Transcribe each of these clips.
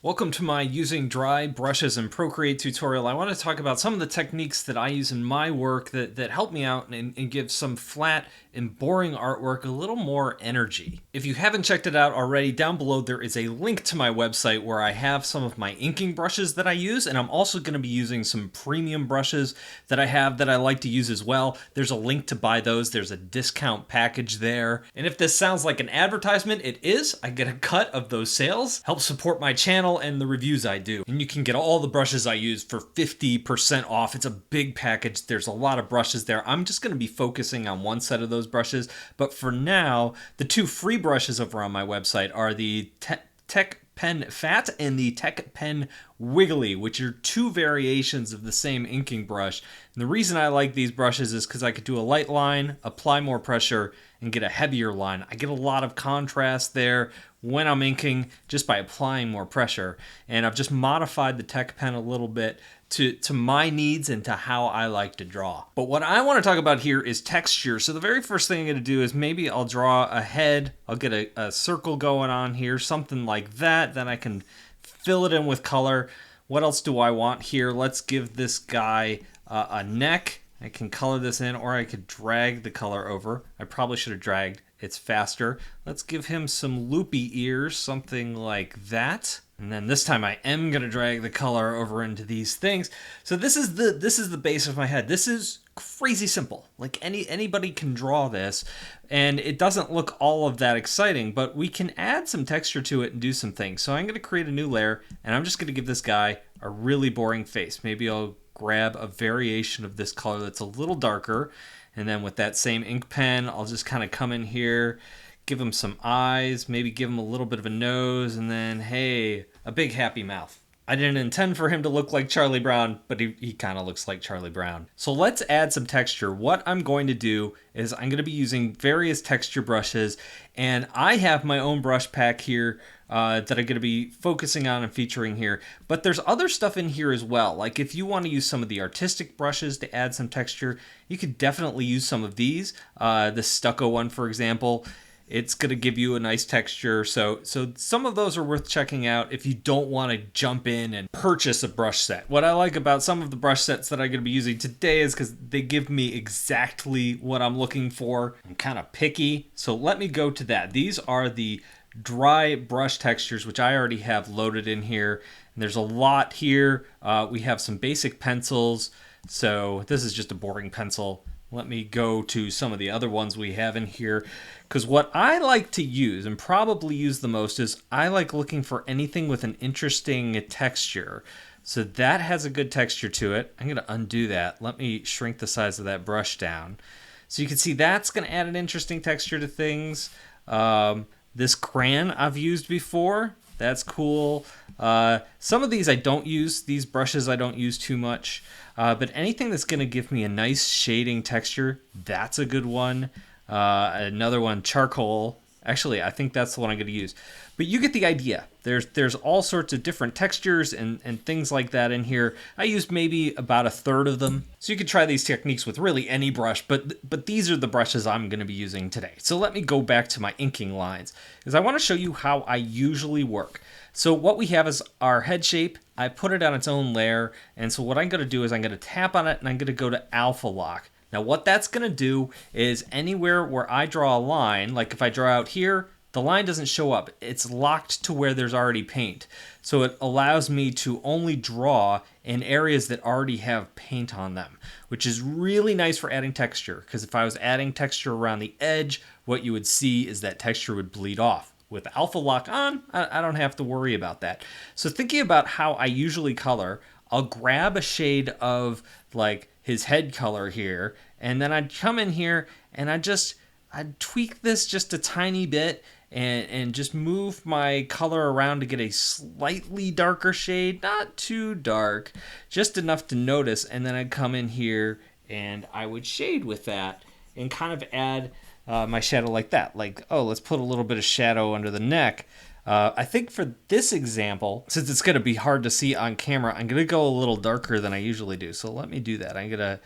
Welcome to my using dry brushes in Procreate tutorial. I want to talk about some of the techniques that I use in my work that help me out and give some flat and boring artwork a little more energy. If you haven't checked it out already, down below there is a link to my website where I have some of my inking brushes that I use, and I'm also going to be using some premium brushes that I have that I like to use as well. There's a link to buy those. There's a discount package there. And if this sounds like an advertisement, it is. I get a cut of those sales, help support my channel and the reviews I do. And you can get all the brushes I use for 50% off. It's a big package. There's a lot of brushes there. I'm just going to be focusing on one set of those brushes. But for now, the two free brushes over on my website are the Tech Pen Fat and the Tech Pen Wiggly, which are two variations of the same inking brush. And the reason I like these brushes is because I could do a light line, apply more pressure, and get a heavier line. I get a lot of contrast there when I'm inking just by applying more pressure. And I've just modified the Tech Pen a little bit to my needs and to how I like to draw. But what I want to talk about here is texture. So the very first thing I'm going to do is maybe I'll draw a head. I'll get a circle going on here, something like that. Then I can fill it in with color. What else do I want here? Let's give this guy a neck. I can color this in, or I could drag the color over. I probably should have dragged. It's faster. Let's give him some loopy ears, something like that. And then this time I am going to drag the color over into these things. So this is the base of my head. This is crazy simple. Like anybody can draw this, and it doesn't look all of that exciting, but we can add some texture to it and do some things. So I'm going to create a new layer, and I'm just going to give this guy a really boring face. Maybe I'll grab a variation of this color that's a little darker, and then with that same ink pen, I'll just kind of come in here, give him some eyes, maybe give him a little bit of a nose, and then, hey, a big happy mouth. I didn't intend for him to look like Charlie Brown, but he kind of looks like Charlie Brown. So let's add some texture. What I'm going to do is I'm going to be using various texture brushes, and I have my own brush pack here that I'm going to be focusing on and featuring here. But there's other stuff in here as well. Like if you want to use some of the artistic brushes to add some texture, you could definitely use some of these. The stucco one, for example. It's going to give you a nice texture. So some of those are worth checking out if you don't want to jump in and purchase a brush set. What I like about some of the brush sets that I'm going to be using today is because they give me exactly what I'm looking for. I'm kind of picky, so let me go to that. These are the dry brush textures, which I already have loaded in here. And there's a lot here. We have some basic pencils. So this is just a boring pencil. Let me go to some of the other ones we have in here, because what I like to use and probably use the most is I like looking for anything with an interesting texture. So that has a good texture to it. I'm going to undo that. Let me shrink the size of that brush down. So you can see that's going to add an interesting texture to things. This crayon I've used before. That's cool. Some of these I don't use. These brushes I don't use too much. But anything that's going to give me a nice shading texture, that's a good one. Another one, charcoal. Actually, I think that's the one I'm going to use. But you get the idea. There's all sorts of different textures and things like that in here. I used maybe about a third of them. So you could try these techniques with really any brush, but these are the brushes I'm going to be using today. So let me go back to my inking lines, because I want to show you how I usually work. So what we have is our head shape. I put it on its own layer, and so what I'm going to do is I'm going to tap on it, and I'm going to go to alpha lock. Now what that's going to do is anywhere where I draw a line, like if I draw out here, the line doesn't show up. It's locked to where there's already paint. So it allows me to only draw in areas that already have paint on them, which is really nice for adding texture, because if I was adding texture around the edge, what you would see is that texture would bleed off. With alpha lock on, I don't have to worry about that. So thinking about how I usually color, I'll grab a shade of like his head color here, and then I'd come in here and I'd tweak this just a tiny bit and just move my color around to get a slightly darker shade, not too dark, just enough to notice, and then I'd come in here and I would shade with that and kind of add my shadow like that. Like, oh, let's put a little bit of shadow under the neck. I think for this example, since it's going to be hard to see on camera, I'm going to go a little darker than I usually do. So let me do that. I'm going to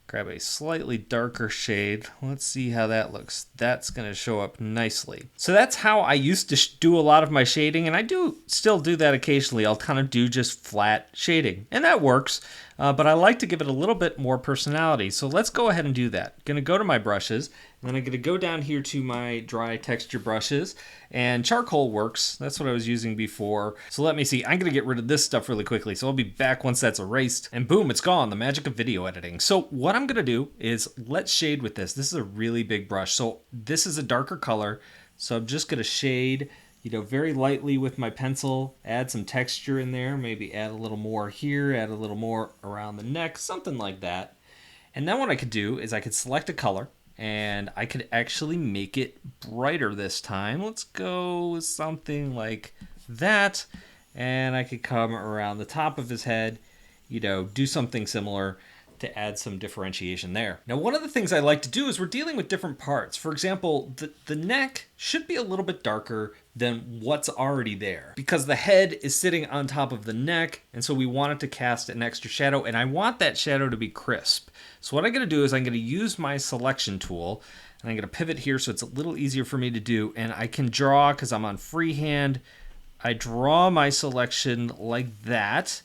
Grab a slightly darker shade. Let's see how that looks. That's going to show up nicely. So that's how I used to do a lot of my shading, and I do still do that occasionally. I'll kind of do just flat shading, and that works, but I like to give it a little bit more personality. So let's go ahead and do that. Going to go to my brushes, and then I'm going to go down here to my dry texture brushes, and charcoal works. That's what I was using before. So let me see. I'm going to get rid of this stuff really quickly, so I'll be back once that's erased, and boom, it's gone. The magic of video editing. So what I'm going to do is let's shade with this. This is a really big brush. So this is a darker color. So I'm just going to shade, very lightly with my pencil, add some texture in there, maybe add a little more here, add a little more around the neck, something like that. And then what I could do is I could select a color and I could actually make it brighter this time. Let's go with something like that. And I could come around the top of his head, do something similar to add some differentiation there. Now, one of the things I like to do is we're dealing with different parts. For example, the neck should be a little bit darker than what's already there because the head is sitting on top of the neck, and so we want it to cast an extra shadow, and I want that shadow to be crisp. So what I'm going to do is I'm going to use my selection tool, and I'm going to pivot here so it's a little easier for me to do, and I can draw because I'm on freehand. I draw my selection like that.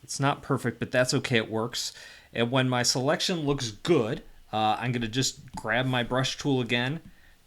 It's not perfect, but that's okay, it works. And when my selection looks good, I'm going to just grab my brush tool again,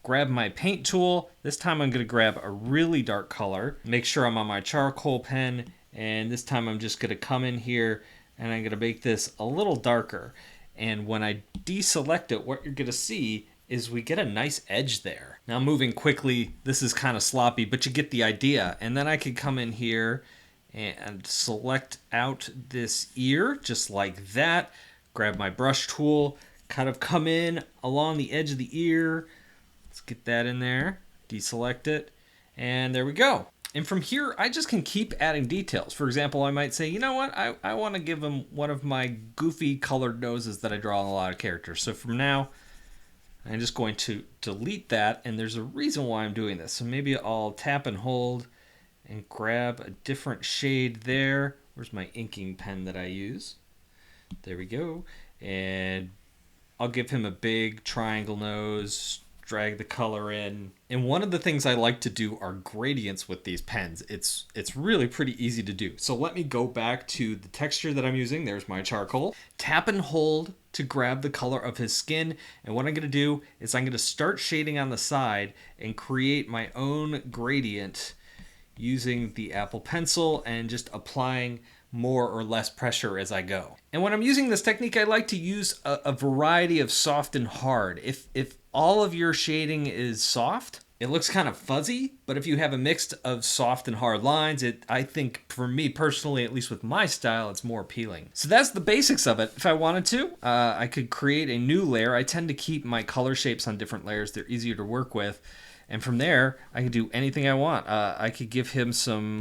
grab my paint tool. This time I'm going to grab a really dark color, make sure I'm on my charcoal pen, and this time I'm just going to come in here and I'm going to make this a little darker. And when I deselect it, what you're going to see is we get a nice edge there. Now moving quickly, this is kind of sloppy, but you get the idea. And then I could come in here and select out this ear just like that, grab my brush tool, kind of come in along the edge of the ear. Let's get that in there, deselect it, and there we go. And from here, I just can keep adding details. For example, I might say, you know what, I want to give him one of my goofy colored noses that I draw on a lot of characters. So from now, I'm just going to delete that, and there's a reason why I'm doing this. So maybe I'll tap and hold and grab a different shade there. Where's my inking pen that I use? There we go. And I'll give him a big triangle nose, drag the color in. And one of the things I like to do are gradients with these pens. It's really pretty easy to do. So let me go back to the texture that I'm using. There's my charcoal. Tap and hold to grab the color of his skin. And what I'm going to do is I'm going to start shading on the side and create my own gradient using the Apple Pencil and just applying more or less pressure as I go. And when I'm using this technique, I like to use a variety of soft and hard. If all of your shading is soft, it looks kind of fuzzy, but if you have a mix of soft and hard lines, I think for me personally, at least with my style, it's more appealing. So that's the basics of it. If I wanted to, I could create a new layer. I tend to keep my color shapes on different layers. They're easier to work with. And from there, I can do anything I want. I could give him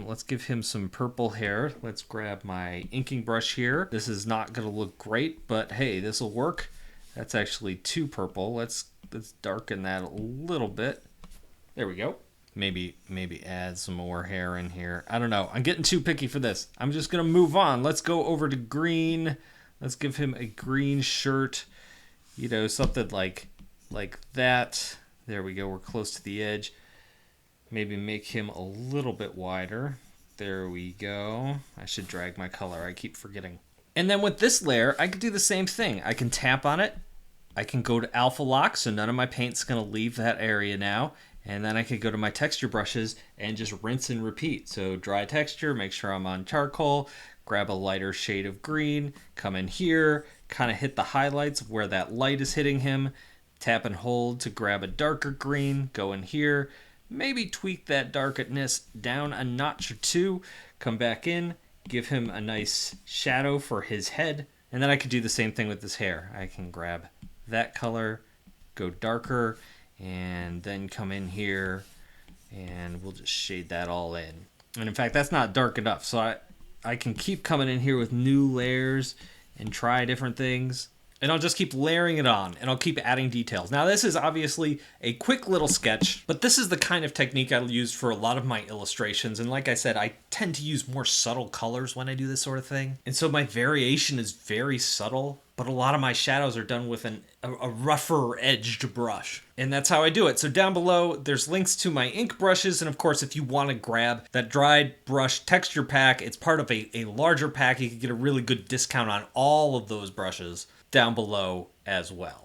let's give him some purple hair. Let's grab my inking brush here. This is not gonna look great, but hey, this will work. That's actually too purple. Let's darken that a little bit. There we go. Maybe add some more hair in here. I don't know. I'm getting too picky for this. I'm just gonna move on. Let's go over to green. Let's give him a green shirt. Something like that. There we go, we're close to the edge. Maybe make him a little bit wider. There we go. I should drag my color, I keep forgetting. And then with this layer, I could do the same thing. I can tap on it. I can go to alpha lock, so none of my paint's gonna leave that area now. And then I could go to my texture brushes and just rinse and repeat. So dry texture, make sure I'm on charcoal, grab a lighter shade of green, come in here, kind of hit the highlights of where that light is hitting him, tap and hold to grab a darker green, go in here, maybe tweak that darkness down a notch or two, come back in, give him a nice shadow for his head, and then I could do the same thing with his hair. I can grab that color, go darker, and then come in here, and we'll just shade that all in. And in fact, that's not dark enough, so I can keep coming in here with new layers and try different things. And I'll just keep layering it on, and I'll keep adding details. Now, this is obviously a quick little sketch, but this is the kind of technique I'll use for a lot of my illustrations. And like I said, I tend to use more subtle colors when I do this sort of thing. And so my variation is very subtle, but a lot of my shadows are done with a rougher edged brush. And that's how I do it. So down below, there's links to my ink brushes. And of course, if you want to grab that dried brush texture pack, it's part of a larger pack. You can get a really good discount on all of those brushes down below as well.